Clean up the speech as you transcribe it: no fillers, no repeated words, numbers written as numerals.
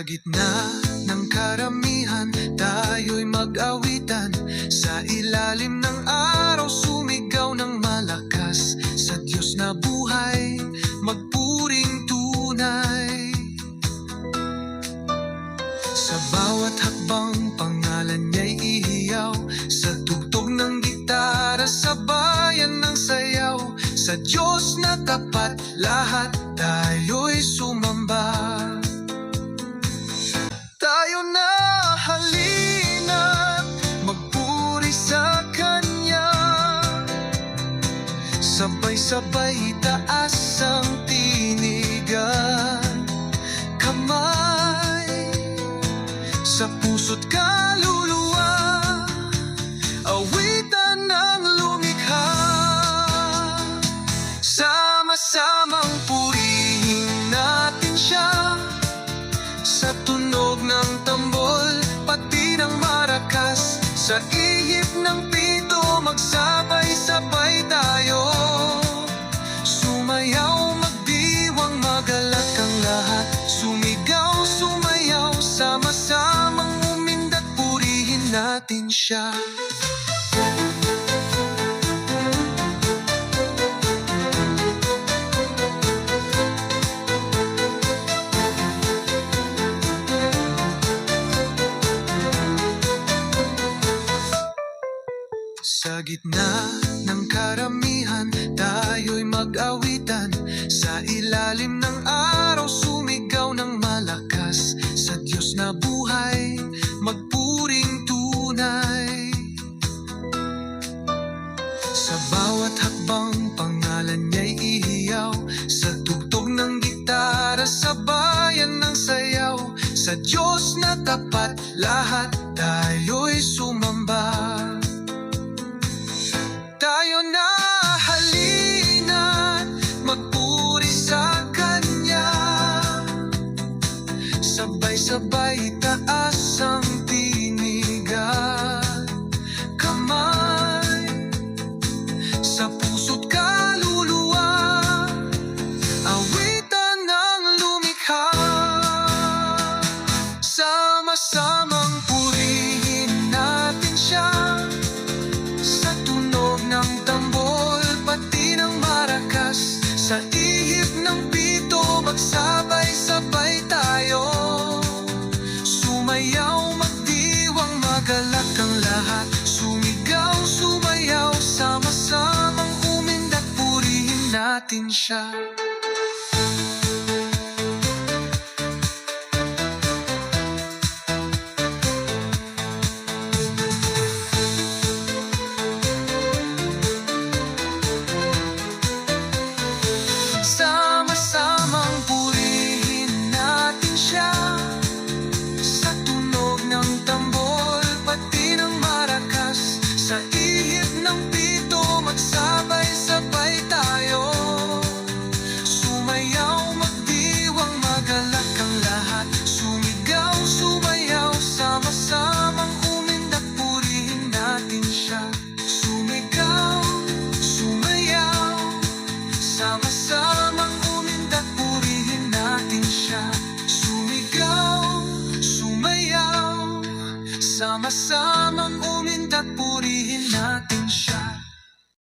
gitna ng karamihan, tayo'y mag-awitan. Sa ilalim ng araw, sumigaw ng malakas. Sa Diyos na buhay, magpuring tunay. Sa bawat hakbang, pangalan niya'y ihiyaw. Sa tugtog ng gitara, sa bayan ng sayaw. Sa Diyos na tapat, lahat tayo'y sumamba. Tayo na halina, magpuri sa Kanya. Sabay-sabay itaas ang tinigan, kamay sa puso't kaluluwa, awitan ng lumikha. Sama-samang purihin natin Siya, sa tunog ng tambol, pati ng marakas. Sa ihip ng pito, magsabay-sabay tayo. Sumayaw, magdiwang, magalak ang lahat. Sumigaw, sumayaw, sama-samang umindat, purihin natin Siya. Sa gitna ng karamihan, tayo'y mag-awitan. Sa ilalim ng araw, sumigaw ng malakas. Sa Diyos na buhay, magpuring tunay. Sa bawat hakbang, pangalan niya'y ihiyaw. Sa tugtog ng gitara, sa bayan ng sayaw. Sa Diyos na tapat, lahat tayo'y sumamba. Tayo na halina, magpuri sa Kanya. Sabay-sabay taas ang tinigan, kamay sa puso't kaluluwa, awitan ng lumikha. Sama-samang purihin natin Siya, sa tunog ng tambol, pati ng marakas. Sa ihip ng pito, magsabay-sabay tayo. Sumayaw, magdiwang, magalak ang lahat. Sumigaw, sumayaw, sama-samang umindat, purihin natin Siya.